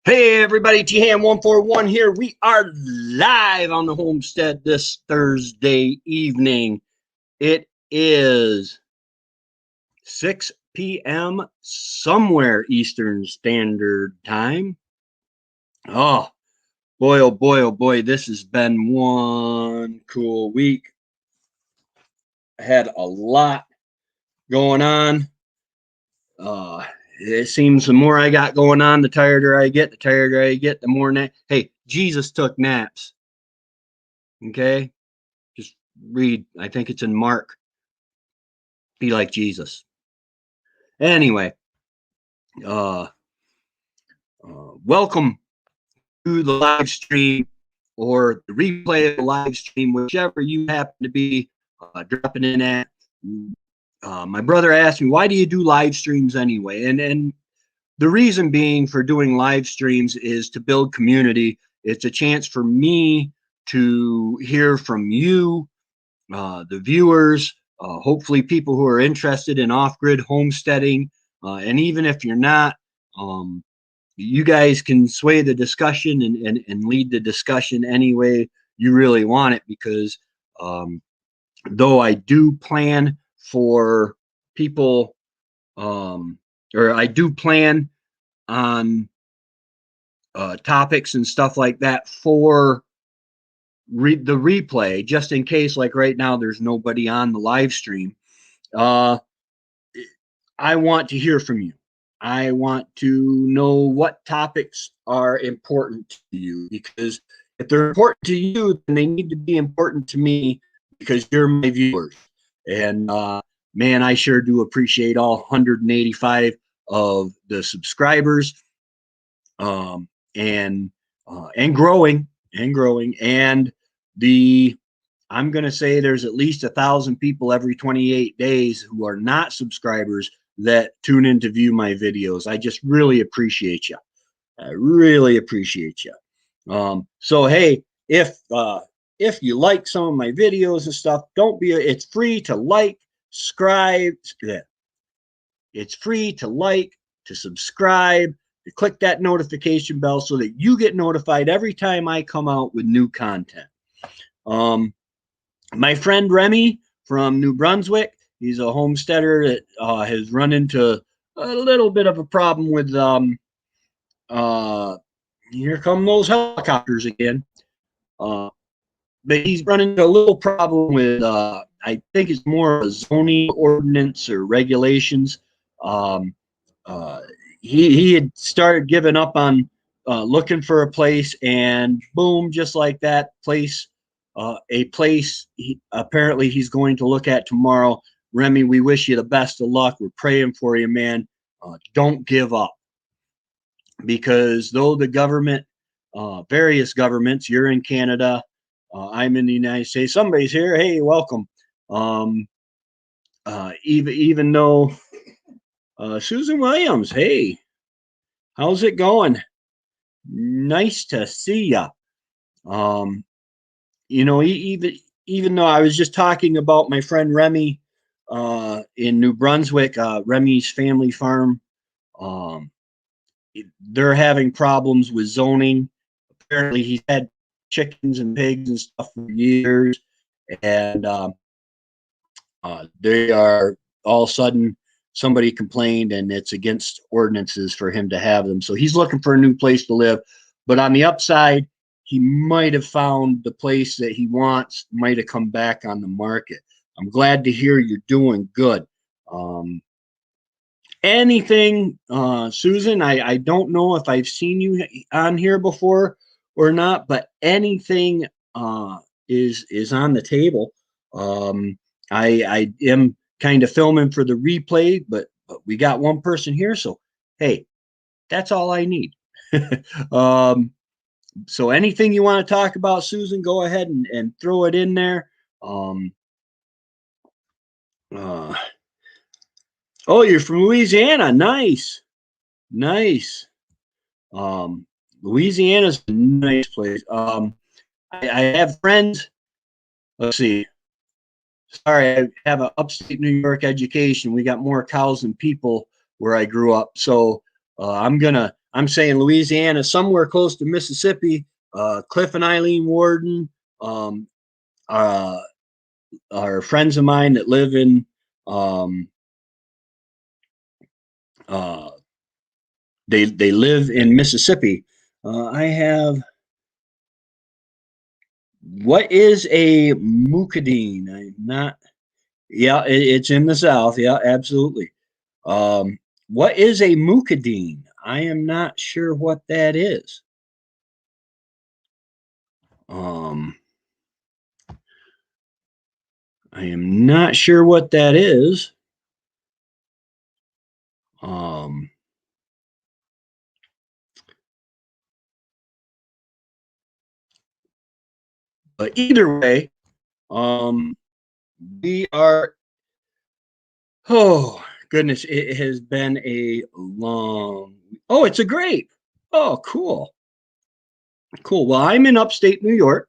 Hey everybody, T-Ham141 here. We are live on the Homestead this Thursday evening. It is 6 p.m. somewhere Eastern Standard Time. Oh boy, this has been one cool week. I had a lot going on. It seems the more I got going on, the tireder I get, the more hey, Jesus took naps. Okay, just read. I think it's in Mark. Be like Jesus. Anyway, uh, welcome to the live stream or the replay of the live stream, whichever you happen to be dropping in at. My brother asked me, why do you do live streams anyway? And the reason being for doing live streams is to build community. It's a chance for me to hear from you, the viewers, hopefully people who are interested in off-grid homesteading. And even if you're not, you guys can sway the discussion and lead the discussion any way you really want it, because though I do plan for people, or I do plan on topics and stuff like that for the replay, just in case, like right now there's nobody on the live stream. I want to hear from you. I want to know what topics are important to you, because if they're important to you, then they need to be important to me, because you're my viewers. And man, I sure do appreciate all 185 of the subscribers, and growing. And I'm going to say there's at least 1,000 people every 28 days who are not subscribers that tune in to view my videos. I just really appreciate you. I really appreciate you. So hey, if you like some of my videos and stuff, it's free to like, subscribe. It's free to like, to subscribe, to click that notification bell so that you get notified every time I come out with new content. My friend Remy from New Brunswick, he's a homesteader that has run into a little bit of a problem with, here come those helicopters again. But he's running into a little problem with, I think it's more of a zoning ordinance or regulations. He had started giving up on looking for a place, and boom, just like that, a place apparently he's going to look at tomorrow. Remy, we wish you the best of luck. We're praying for you, man. Don't give up, because though the government, various governments, you're in Canada, I'm in the United States, somebody's here, hey, welcome. Even though Susan Williams, hey, how's it going? Nice to see ya. You know, even though I was just talking about my friend Remy in New Brunswick, Remy's family farm, they're having problems with zoning. Apparently, he's had chickens and pigs and stuff for years, and they are all of a sudden somebody complained, and it's against ordinances for him to have them. So he's looking for a new place to live. But on the upside, he might have found the place that he wants, might have come back on the market. I'm glad to hear you're doing good. Anything, Susan, I don't know if I've seen you on here before or not, but anything is on the table. I am kind of filming for the replay, but we got one person here, so hey, that's all I need. So anything you want to talk about, Susan, go ahead and throw it in there. Oh, you're from Louisiana. Nice. Louisiana's a nice place. I have friends. Let's see. Sorry, I have an upstate New York education. We got more cows than people where I grew up. So I'm gonna I'm saying Louisiana, somewhere close to Mississippi. Cliff and Eileen Warden um, uh, are friends of mine that live in um, uh, they live in Mississippi. I have what is a mucadine? I'm not. Yeah, it's in the South. Yeah, absolutely. Um, what is a mucadine? I am not sure what that is. Um, I am not sure what that is. Um, but either way, um, we are. Oh goodness, it has been a long. Oh, it's a grape. Oh, cool, cool. Well, I'm in upstate New York.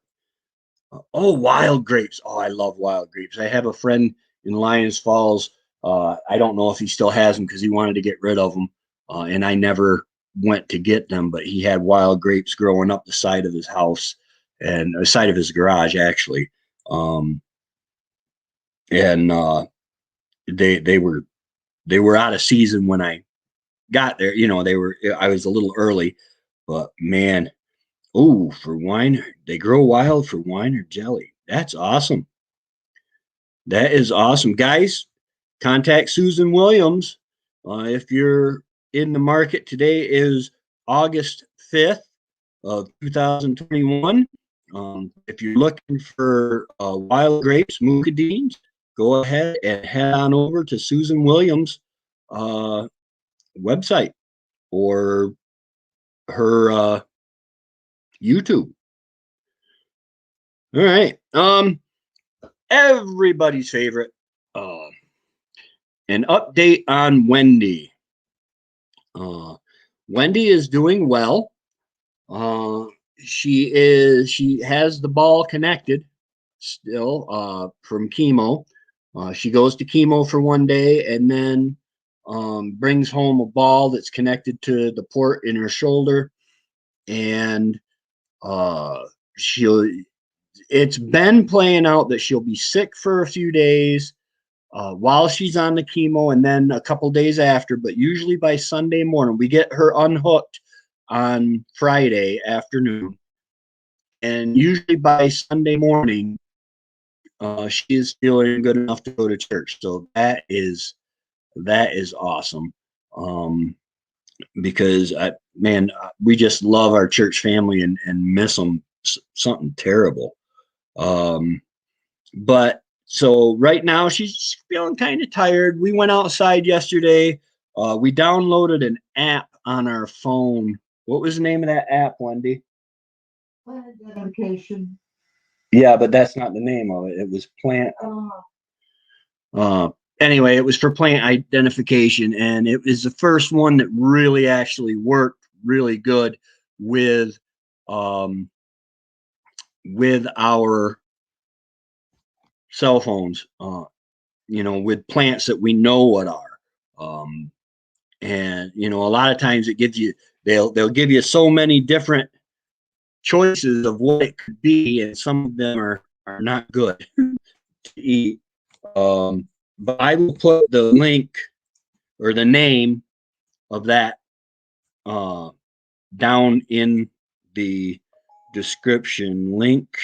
Oh, wild grapes. Oh, I love wild grapes. I have a friend in Lyons Falls. I don't know if he still has them because he wanted to get rid of them, and I never went to get them. But he had wild grapes growing up the side of his house and the side of his garage, actually. Um, and they were out of season when I got there. You know, they were. I was a little early, but man, oh, for wine, they grow wild for wine or jelly. That's awesome. That is awesome, guys. Contact Susan Williams if you're in the market. Today is August 5th of 2021. If you're looking for wild grapes, mucadines, go ahead and head on over to Susan Williams' website or her YouTube. All right. Everybody's favorite. An update on Wendy. Uh, Wendy is doing well. Uh, she has the ball connected still from chemo. She goes to chemo for one day and then brings home a ball that's connected to the port in her shoulder, and uh, she'll. It's been playing out that she'll be sick for a few days while she's on the chemo and then a couple days after, but usually by Sunday morning. We get her unhooked on Friday afternoon, and usually by Sunday morning, she is feeling good enough to go to church. So that is awesome. Because man, we just love our church family and miss them something terrible. But so right now she's feeling kind of tired. We went outside yesterday. We downloaded an app on our phone. What was the name of that app, Wendy? Plant identification. Yeah, but that's not the name of it. It was plant. Uh, anyway, it was for plant identification, and it was the first one that really actually worked really good with um, with our cell phones. You know, with plants that we know what are. And you know, a lot of times it gives you they'll give you so many different choices of what it could be, and some of them are not good to eat. But I will put the link or the name of that uh, down in the description. Link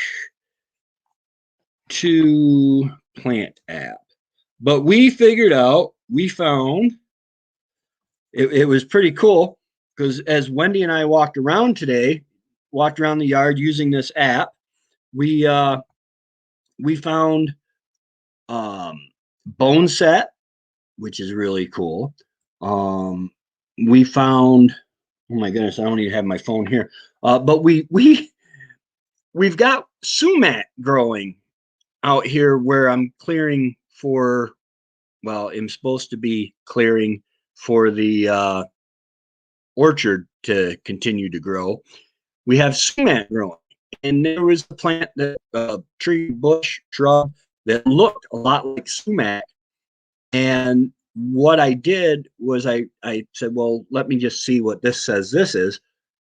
to plant app. But we figured out, we found it was pretty cool because as Wendy and I walked around today, walked around the yard using this app, we found bone set, which is really cool. We found, oh my goodness, I don't even have my phone here. But we've got sumac growing out here where I'm clearing for. Well, I'm supposed to be clearing for the orchard to continue to grow. We have sumac growing, and there was a plant that tree, bush, shrub that looked a lot like sumac, and what I did was I said, well, let me just see what this says. This is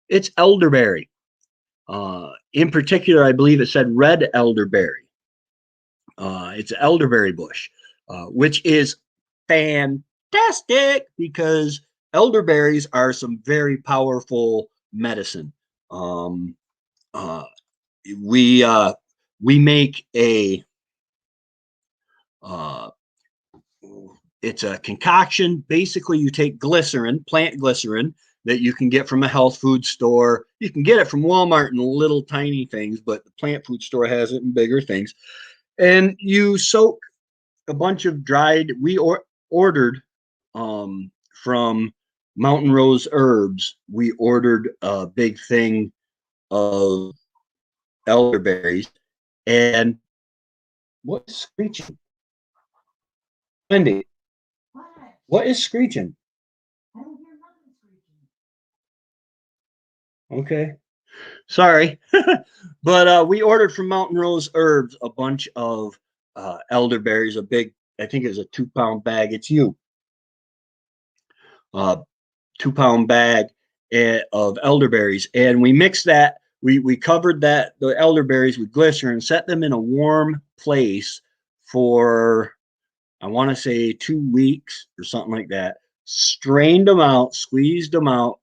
it's elderberry. In particular, I believe it said red elderberry. It's an elderberry bush, which is fantastic because elderberries are some very powerful medicine. Um, uh, we uh, we make a uh, it's a concoction. Basically, you take glycerin, plant glycerin that you can get from a health food store. You can get it from Walmart in little tiny things, but the plant food store has it in bigger things. And you soak a bunch of dried. Ordered from Mountain Rose Herbs. We ordered a big thing of elderberries. And what's screeching? Wendy, What? what is screeching? I don't hear nothing screeching. Okay. Sorry. But we ordered from Mountain Rose Herbs a bunch of elderberries, a big, I think it's a 2 pound bag. It's you. 2 pound bag of elderberries. And we mixed that. We covered the elderberries with glycerin, set them in a warm place for, I want to say 2 weeks or something like that. Strained them out, squeezed them out.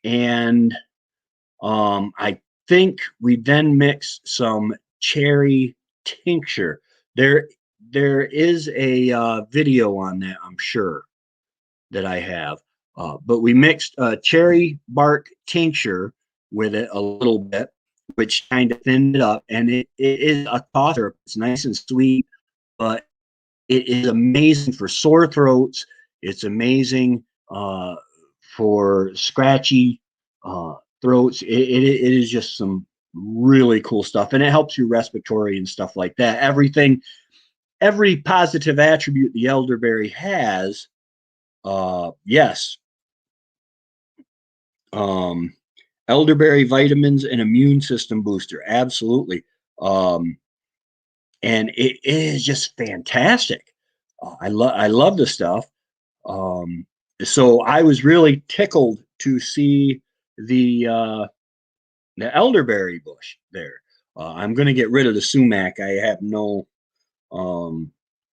And I think we then mixed some cherry tincture. There, there is a video on that, I'm sure, that I have. But we mixed cherry bark tincture with it a little bit, which kind of thinned it up. And it is a cough syrup. It's nice and sweet, but it is amazing for sore throats. It's amazing for scratchy throats. It is just some really cool stuff, and it helps you respiratory and stuff like that. Every positive attribute the elderberry has, yes. Um, Elderberry vitamins and immune system booster, absolutely. Um, and it is just fantastic. I love the stuff. Um, so I was really tickled to see the uh, the elderberry bush there. I'm going to get rid of the sumac. I have um,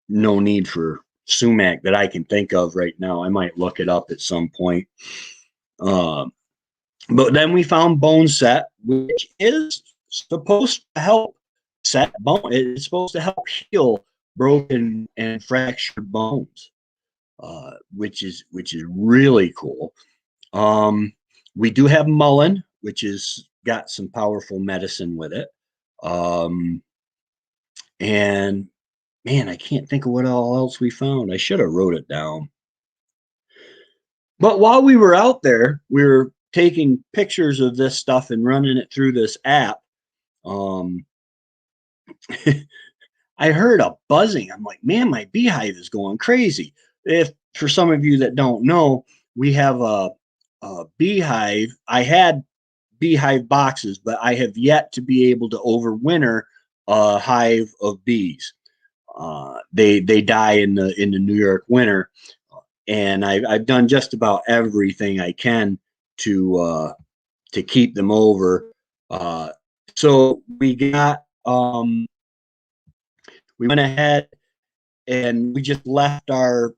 no need for sumac that I can think of right now. I might look it up at some point. Um, but then we found bone set, which is supposed to help set bone. It's supposed to help heal broken and fractured bones, which is really cool. Um, we do have mullein, which is got some powerful medicine with it. Um, and man, I can't think of what all else we found. I should have wrote it down. But while we were out there, we were taking pictures of this stuff and running it through this app. Um, I heard a buzzing. I'm like, man, my beehive is going crazy. If for some of you that don't know, we have a beehive. I had beehive boxes, but I have yet to be able to overwinter a hive of bees. They die in the New York winter, and I've done just about everything I can to keep them over. Uh, so we went ahead and we just left our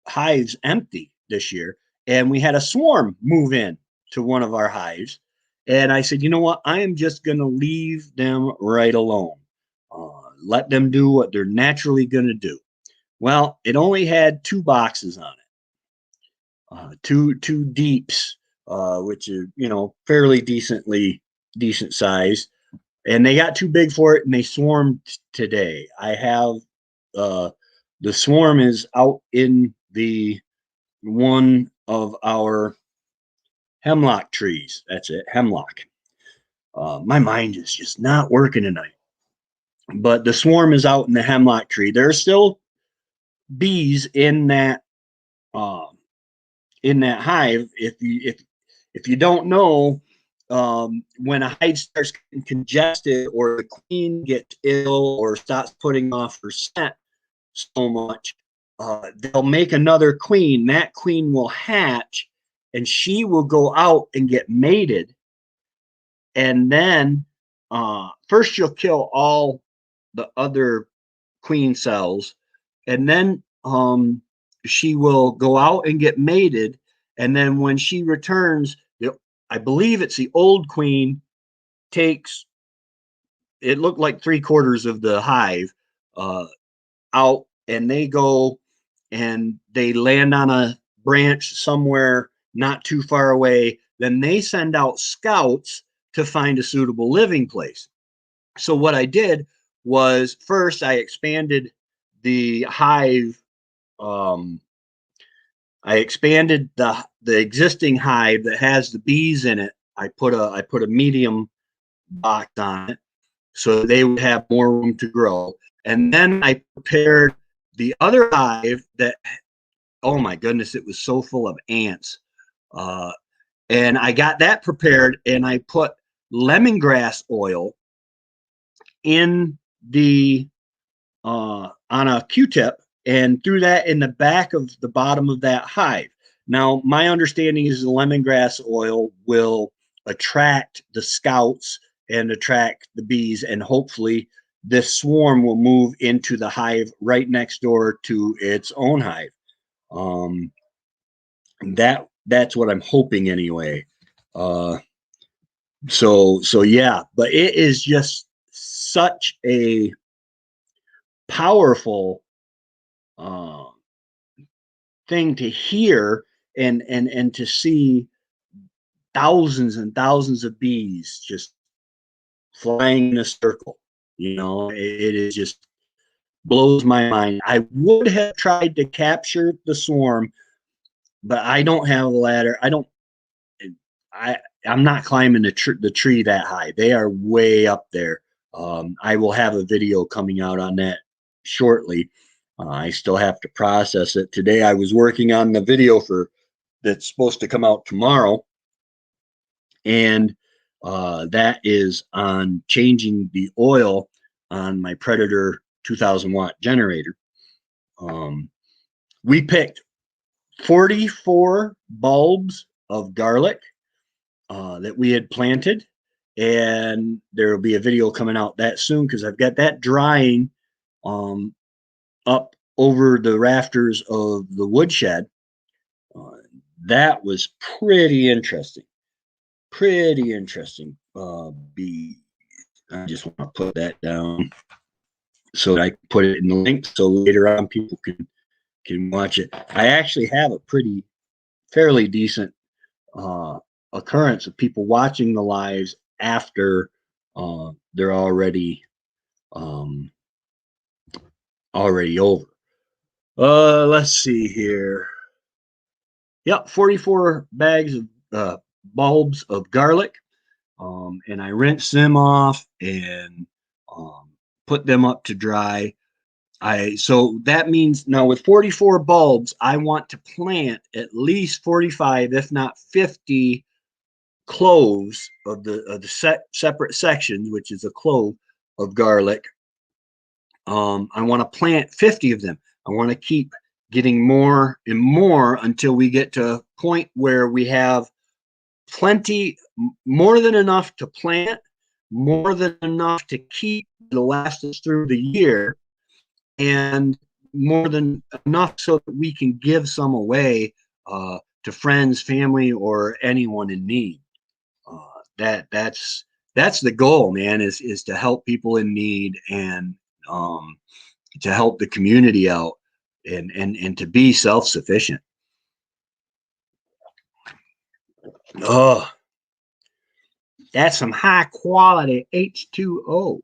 hives empty this year, and we had a swarm move in to one of our hives. And I said, you know what? I am just going to leave them right alone. Let them do what they're naturally going to do. Well, it only had 2 boxes on it, two deeps, which is fairly decent size, and they got too big for it, and they swarmed today. I have uh, the swarm is out in the one of our hemlock trees. That's it, hemlock. My mind is just not working tonight. But the swarm is out in the hemlock tree. There are still bees um, in that hive. If you don't know, when a hive starts getting congested or the queen gets ill or stops putting off her scent so much, they'll make another queen. That queen will hatch, and she will go out and get mated. And then first you'll kill all the other queen cells, and then she will go out and get mated. And then when she returns, I believe it's the old queen takes, it looked like 3/4 of the hive uh, out, and they go and they land on a branch somewhere not too far away. Then they send out scouts to find a suitable living place. So what I did was first I expanded the hive. I expanded the existing hive that has the bees in it. I put a medium box on it so they would have more room to grow. And then I prepared the other hive that, oh my goodness, it was so full of ants. Uh, and I got that prepared, and I put lemongrass oil in the on a Q-tip and threw that in the back of the bottom of that hive. Now, my understanding is the lemongrass oil will attract the scouts and attract the bees, and hopefully this swarm will move into the hive right next door to its own hive. Um, that's what I'm hoping anyway. Uh, so yeah, but it is just such a powerful uh, thing to hear and to see thousands and thousands of bees just flying in a circle. It is just blows my mind. I would have tried to capture the swarm, but I don't have a ladder. I I'm not climbing the tree that high. They are way up there. I will have a video coming out on that shortly. I still have to process it. Today I was working on the video for that's supposed to come out tomorrow, and that is on changing the oil on my Predator 2000-watt generator. We picked 44 bulbs of garlic that we had planted, and there will be a video coming out that soon because I've got that drying up over the rafters of the woodshed. That was pretty interesting. Pretty interesting. I just want to put that down so that I can put it in the link so later on people can watch it. I actually have a fairly decent occurrence of people watching the lives after they're already over. Let's see here. Yep, 44 bags of bulbs of garlic, and I rinse them off and put them up to dry. So that means now with 44 bulbs, I want to plant at least 45, if not 50 cloves of the separate sections, which is a clove of garlic. I want to plant 50 of them. I want to keep getting more and more until we get to a point where we have plenty, more than enough to plant, more than enough to keep to last us through the year, and more than enough so that we can give some away to friends, family, or anyone in need. That's the goal, man. Is to help people in need and to help the community out and to be self-sufficient. Oh, that's some high quality H2O.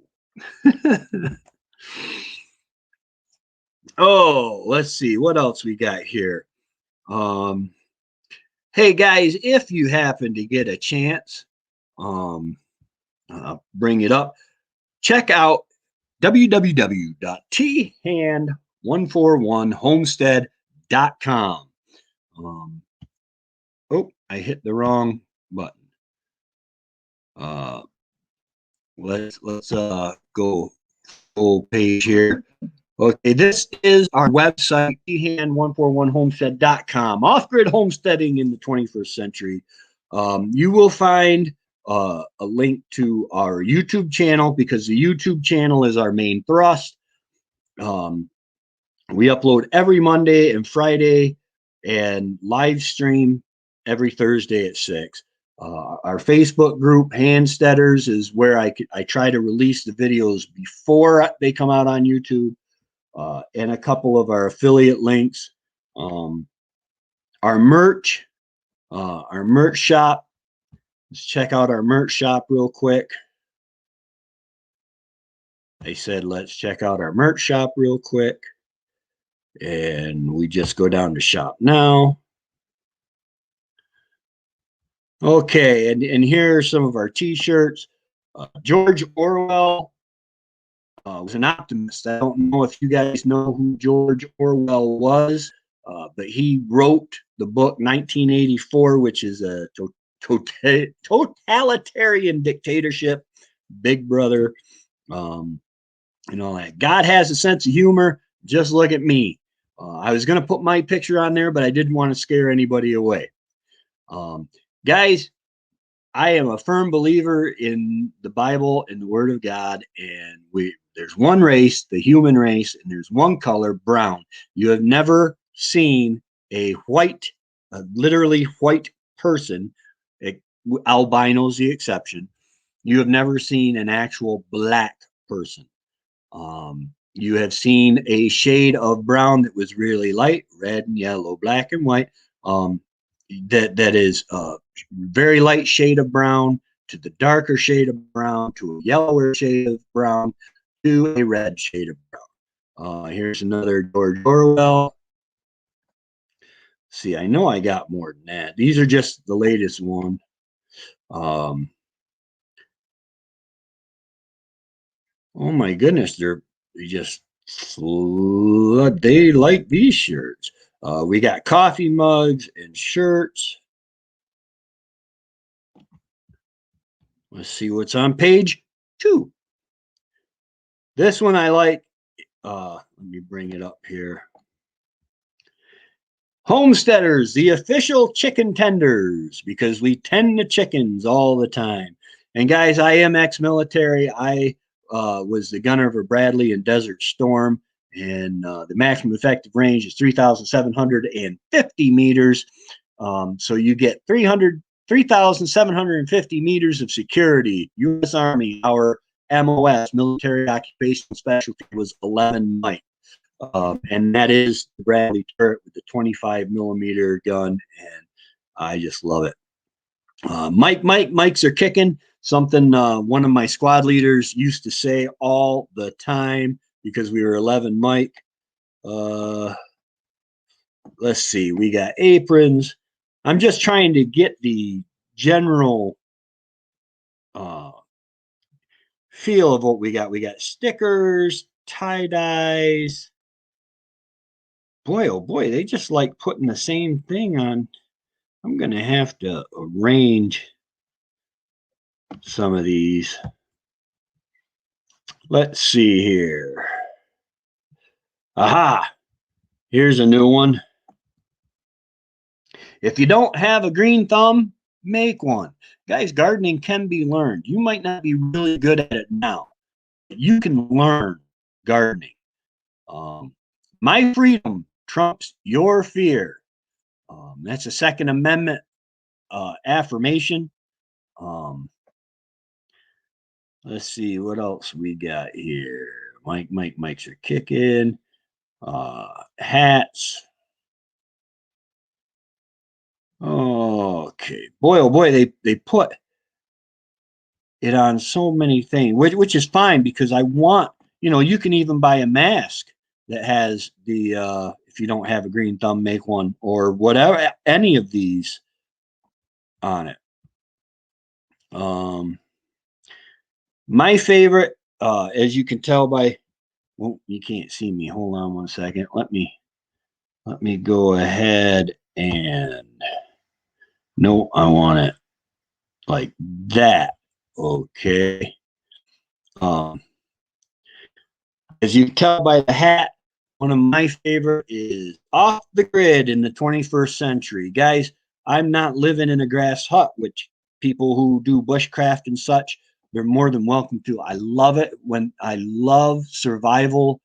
Oh, let's see what else we got here. Hey guys, if you happen to get a chance, I'll bring it up. Check out www.thand141homestead.com. Oh, I hit the wrong button. Let's go full page here. Okay, this is our website, ehan141homestead.com, off-grid homesteading in the 21st century. You will find a link to our YouTube channel because the YouTube channel is our main thrust. We upload every Monday and Friday and live stream every Thursday at 6. Our Facebook group, Handsteaders, is where I try to release the videos before they come out on YouTube, and a couple of our affiliate links. Our merch shop. Let's check out our merch shop real quick. They said, let's check out our merch shop real quick. And we just go down to shop now. Okay, and here are some of our t-shirts. George Orwell was an optimist. I don't know if you guys know who George Orwell was, but he wrote the book 1984, which is a totalitarian dictatorship, Big Brother, and all that. God has a sense of humor. Just look at me. I was going to put my picture on there, but I didn't want to scare anybody away. Guys, I am a firm believer in the Bible and the Word of God, and there's one race, the human race, and there's one color, brown. You have never seen a white, literally white person, albino's the exception. You have never seen an actual black person. You have seen a shade of brown that was really light, red and yellow, black and white. That is very light shade of brown to the darker shade of brown to a yellower shade of brown to a red shade of brown. Here's another George Orwell. See, I know I got more than that. These are just the latest one. Oh my goodness, they like these shirts. We got coffee mugs and shirts. Let's see what's on page 2. This one I like. Let me bring it up here. Homesteaders, the official chicken tenders, because we tend the chickens all the time. And guys, I am ex-military. I was the gunner for Bradley and Desert Storm, and the maximum effective range is 3,750 meters. So you get 3,750 meters of security. U.S. Army, our MOS, military occupational specialty, was 11 Mike. And that is the Bradley turret with the 25 millimeter gun, and I just love it. Mikes are kicking. Something one of my squad leaders used to say all the time because we were 11 Mike. Let's see, we got aprons. I'm just trying to get the general feel of what we got. We got stickers, tie-dyes. Boy, oh boy, they just like putting the same thing on. I'm going to have to arrange some of these. Let's see here. Aha, here's a new one. If you don't have a green thumb, make one. Guys, gardening can be learned. You might not be really good at it now, but you can learn gardening. My freedom trumps your fear. That's a Second Amendment affirmation. Let's see what else we got here. Mikes are kicking. Hats. Okay. Boy, oh boy, they put it on so many things, which is fine because I want, you can even buy a mask that has the if you don't have a green thumb, make one, or whatever, any of these on it. My favorite, as you can tell by, well, you can't see me. Hold on one second. Let me go ahead and, no, I want it like that. Okay. As you can tell by the hat, one of my favorite is off the grid in the 21st century. Guys, I'm not living in a grass hut, which people who do bushcraft and such, they're more than welcome to. I love it when I love survival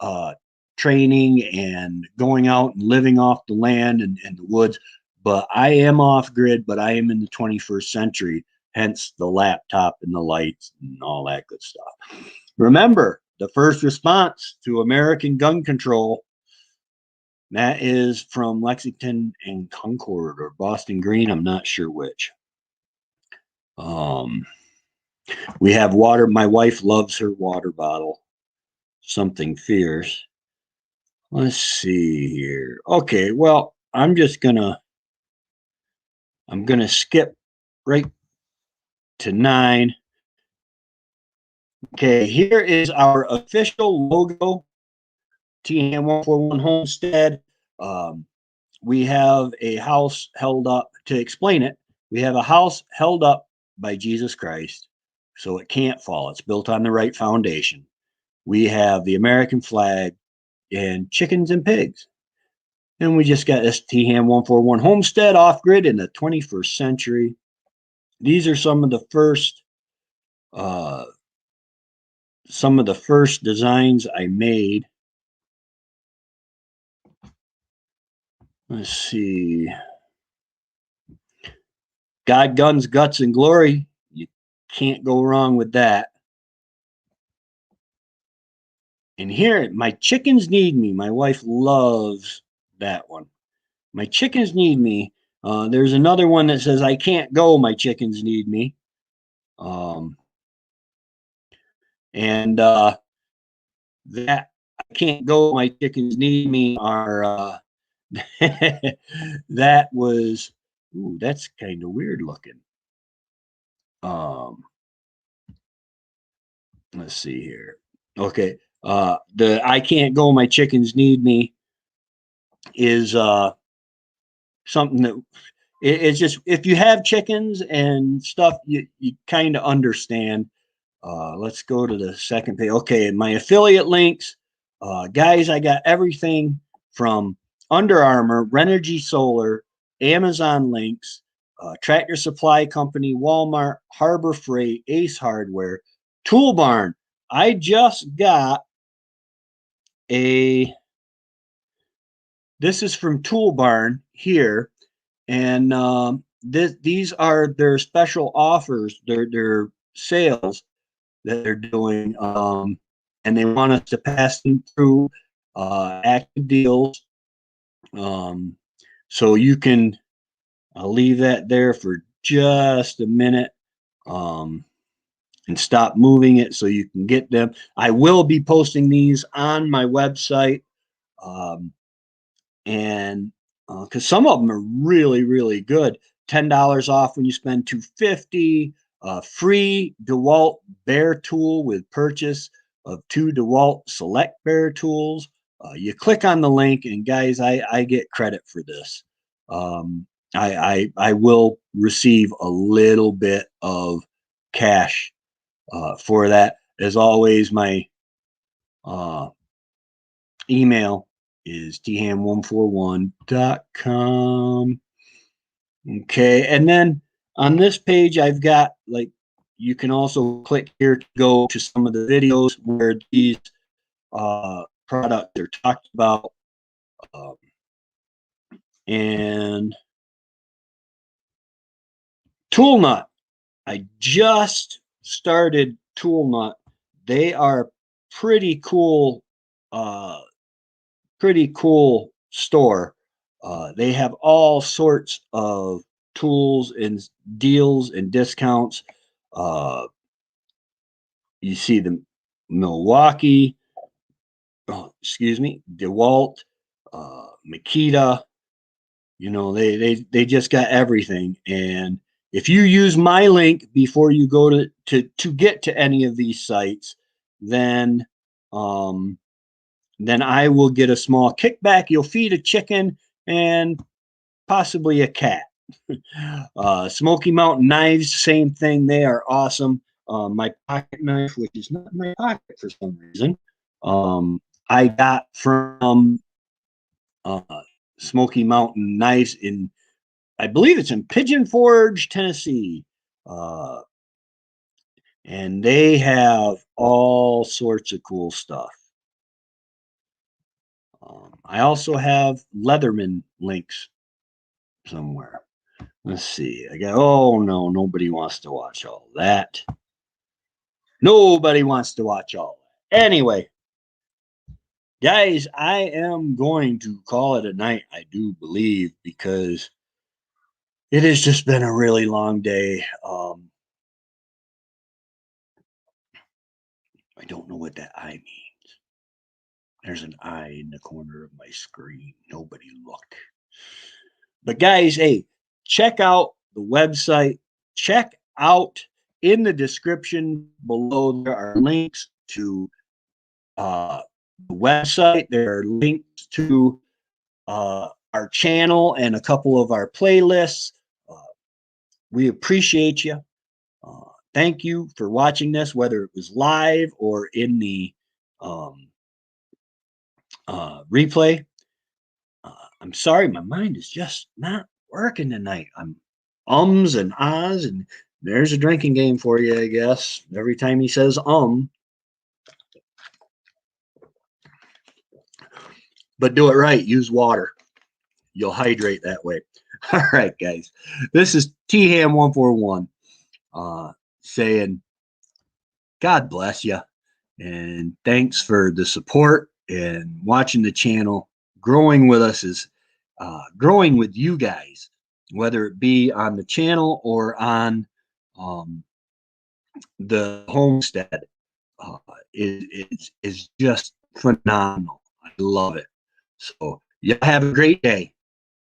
uh, training and going out and living off the land and the woods. But I am off grid, but I am in the 21st century, hence the laptop and the lights and all that good stuff. Remember, the first response to American gun control, that is from Lexington and Concord or Boston Green. I'm not sure which. We have water. My wife loves her water bottle, something fierce. Let's see here. Okay, well, I'm gonna skip right to 9. Okay, here is our official logo, TM 141 Homestead. We have a house held up, to explain it, we have a house held up by Jesus Christ, so it can't fall. It's built on the right foundation. We have the American flag and chickens and pigs. And we just got this THAM 141 Homestead off grid in the 21st century. These are some of the first designs I made. Let's see. God, guns, guts, and glory. You can't go wrong with that. And here, my chickens need me. My wife loves that one. My chickens need me. There's another one that says, I can't go. My chickens need me. And that I can't go. My chickens need me are that was, ooh, that's kind of weird looking. Let's see here. Okay. The I can't go. My chickens need me is something that it's just, if you have chickens and stuff, you kind of understand. Let's go to the second page. Okay, my affiliate links. Guys, I got everything from Under Armour, Renogy Solar, Amazon links, Tractor Supply Company, Walmart, Harbor Freight, Ace Hardware, Tool Barn. I just got this is from Tool Barn here. And these are their special offers, their sales that they're doing, and they want us to pass them through active deals. So you can, I'll leave that there for just a minute and stop moving it so you can get them. I will be posting these on my website, and because some of them are really, really good. $10 off when you spend $250. Free DeWalt Bear tool with purchase of 2 DeWalt Select Bear tools. You click on the link, and guys, I get credit for this. I will receive a little bit of cash for that. As always, my email is tham141.com. Okay, and then on this page, I've got, like, you can also click here to go to some of the videos where these products are talked about. And Tool Nut, I just started Tool Nut. They are pretty cool store. They have all sorts of tools and deals and discounts. You see the Milwaukee, DeWalt, Makita. You know, they just got everything. And if you use my link before you go to get to any of these sites, then I will get a small kickback. You'll feed a chicken and possibly a cat. Smoky Mountain knives, same thing. They are awesome. My pocket knife, which is not in my pocket for some reason. I got from uh, Smoky Mountain Knives in, I believe it's in Pigeon Forge, Tennessee. Uh, and they have all sorts of cool stuff. I also have Leatherman links somewhere. Let's see. I got, oh no, nobody wants to watch all that. Nobody wants to watch all that. Anyway, guys, I am going to call it a night, I do believe, because it has just been a really long day. I don't know what that I means. There's an eye in the corner of my screen. Nobody look. But guys, hey, check out the website. Check out in the description below. There are links to the website. There are links to our channel and a couple of our playlists. Uh, we appreciate you. Thank you for watching this, whether it was live or in the um, replay. I'm sorry, my mind is just not working tonight. I'm ums and ahs, and there's a drinking game for you, I guess. Every time he says but do it right. Use water. You'll hydrate that way. All right, guys. This is T Ham 141 saying, God bless you. And thanks for the support and watching the channel. Growing with us is growing with you guys, whether it be on the channel or on um, the homestead, uh, is just phenomenal. I love it. So, y'all have a great day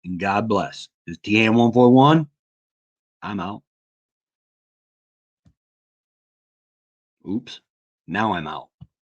and God bless. This is TM141. I'm out. Oops. Now I'm out.